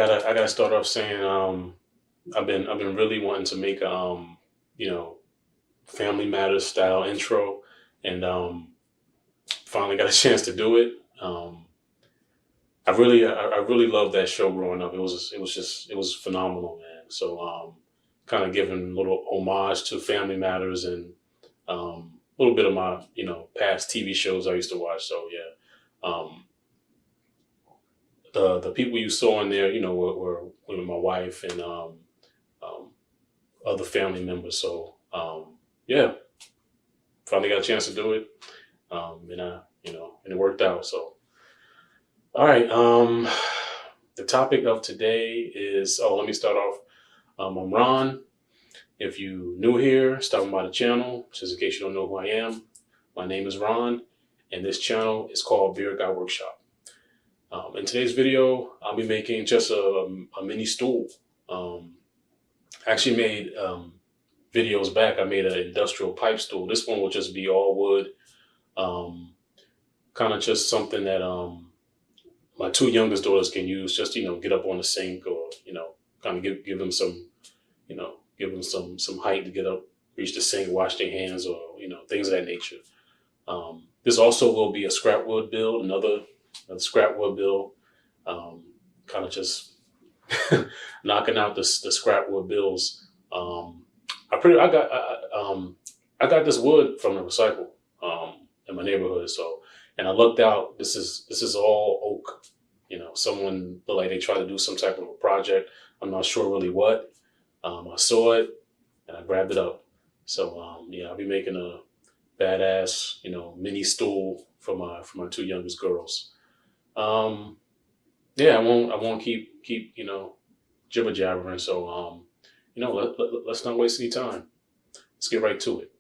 I gotta start off saying I've been really wanting to make you know Family Matters style intro, and finally got a chance to do it. I really loved that show growing up. It was phenomenal, man. So kind of giving a little homage to Family Matters and a little bit of my past TV shows I used to watch. So yeah, the people you saw in there, were my wife and um, other family members. So yeah, finally got a chance to do it, and it worked out. So all right, the topic of today is let me start off. I'm Ron. If you new here, stopping by the channel, just in case you don't know who I am, my name is Ron, and this channel is called Beer Guy Workshop. In today's video, I'll be making just a mini stool. I actually made videos back. I made an industrial pipe stool. This one will just be all wood, kind of just something that my two youngest daughters can use, just get up on the sink, or kind of give them some give them some height to get up, reach the sink, wash their hands, or things of that nature. This also will be a scrap wood build, another scrap wood build, kind of just knocking out the scrap wood builds. I got this wood from the recycle in my neighborhood. So, and I looked out. This is all oak. Someone looked like they tried to do some type of a project. I'm not sure really what. I saw it and I grabbed it up. So yeah, I'll be making a badass mini stool for my two youngest girls. Yeah, I won't keep jibber jabbering. So let's not waste any time. Let's get right to it.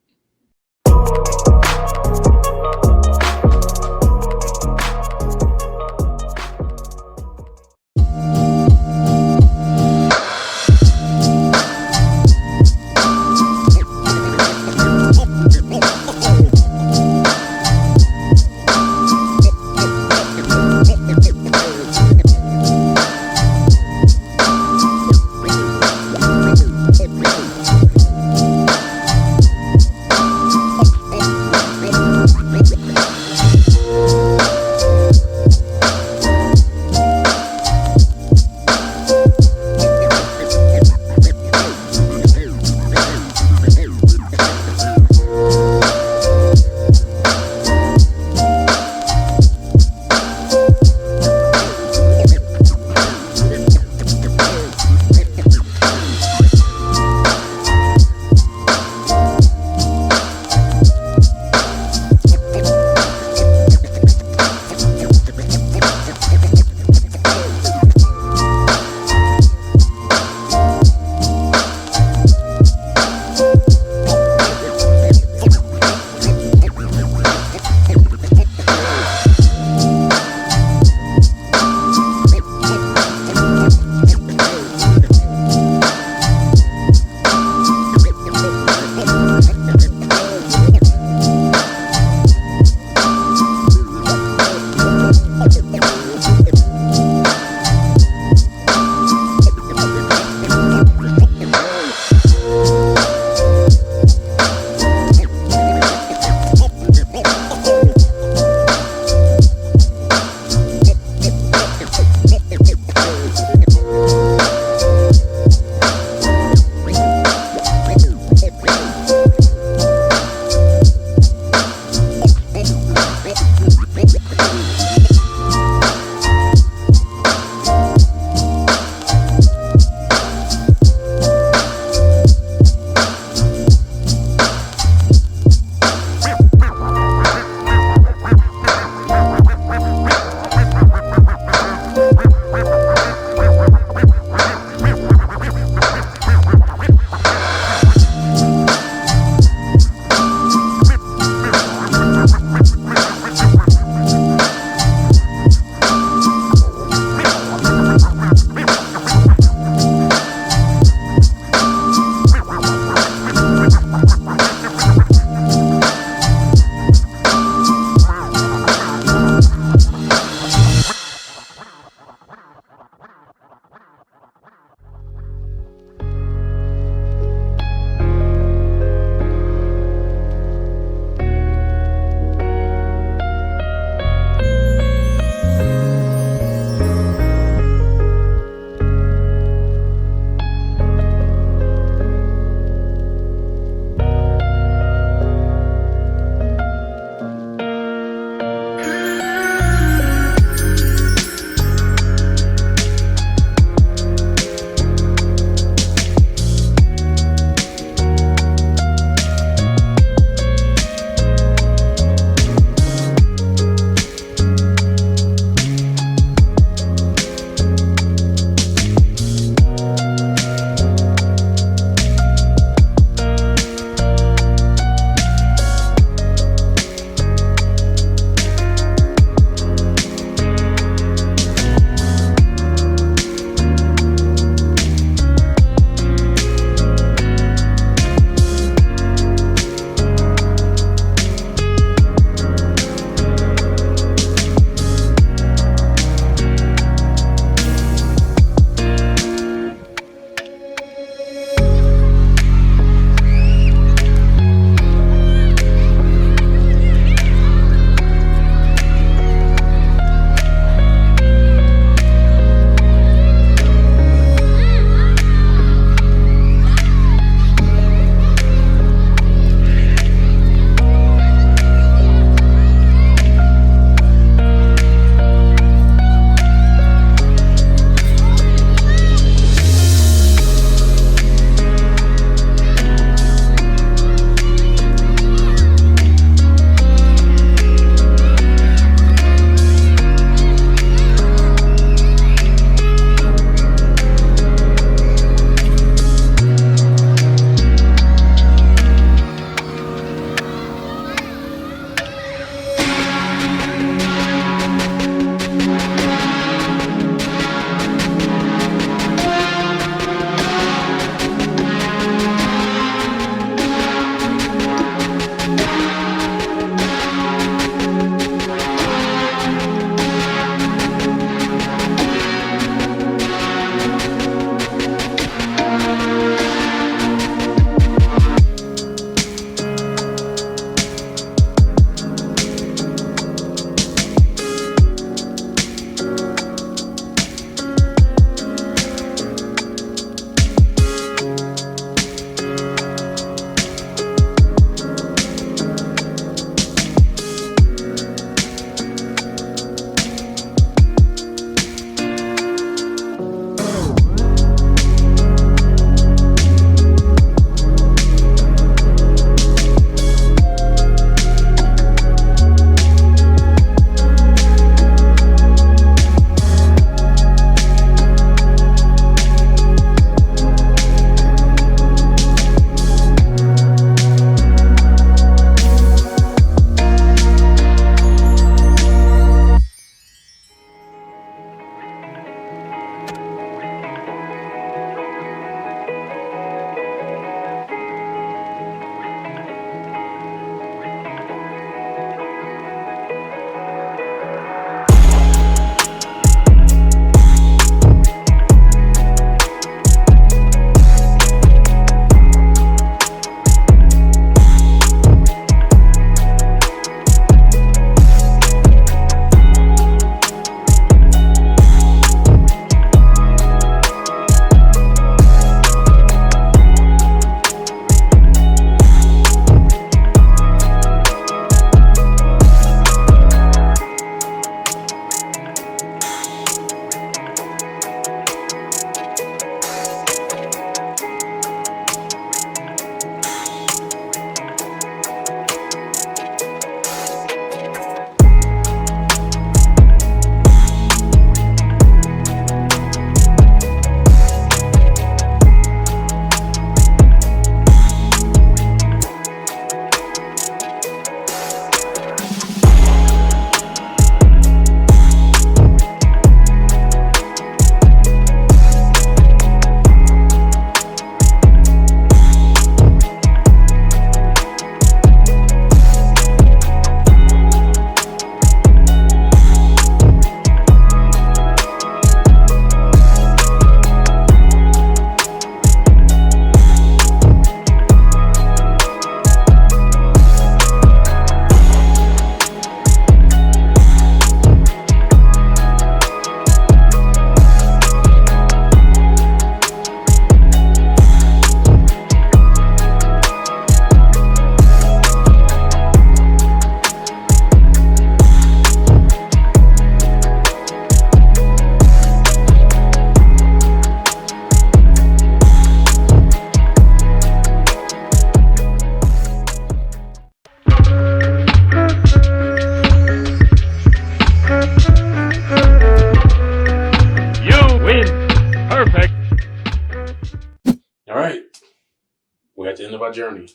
our journey.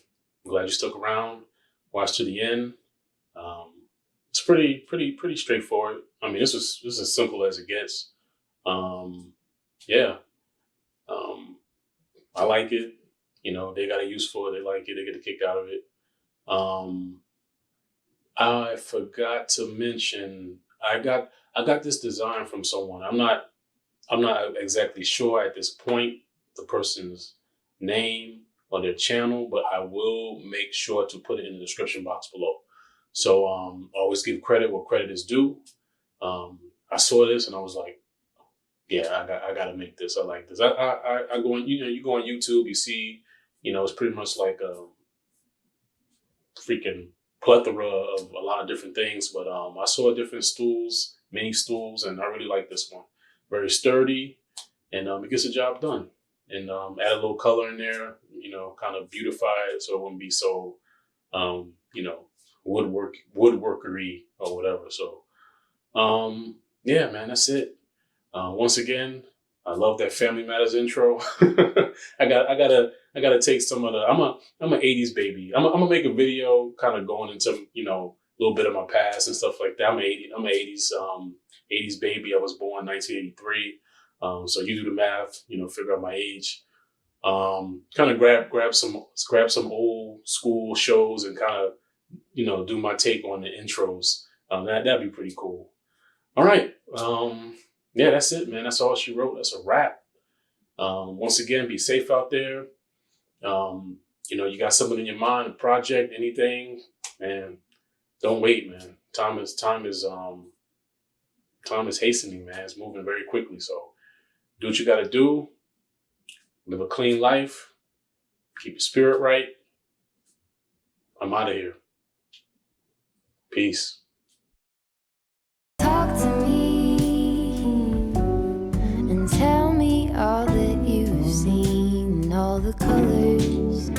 I'm glad you stuck around, watched to the end. Um, it's pretty straightforward. I mean, this is as simple as it gets. Um, yeah, um, I like it. You know, they got a use for it. They like it. They get a kick out of it. Um, I forgot to mention I got this design from someone. I'm not exactly sure at this point the person's name or their channel, but I will make sure to put it in the description box below. So always give credit where credit is due. I saw this and I was like, yeah, I got to make this. I like this. I go on, you go on YouTube, you see, it's pretty much like a freaking plethora of a lot of different things. But I saw different stools, mini stools, and I really like this one. Very sturdy, and it gets the job done. And add a little color in there, kind of beautify it so it wouldn't be so, um, you know, woodworkery or whatever. So, yeah, man, that's it. Once again, I love that Family Matters intro. I gotta take some of the. I'm an '80s baby. I'm gonna make a video kind of going into a little bit of my past and stuff like that. I'm an '80s baby. I was born 1983. So you do the math. Figure out my age. Kind of grab some old school shows and kind of do my take on the intros. That'd be pretty cool. All right. Yeah, that's it, man. That's all she wrote. That's a wrap. Once again, be safe out there. You got something in your mind, a project, anything, man. Don't wait, man. Time is hastening, man. It's moving very quickly. So do what you got to do. Live a clean life. Keep your spirit right. I'm out of here. Peace. Talk to me and tell me all that you've seen, all the colors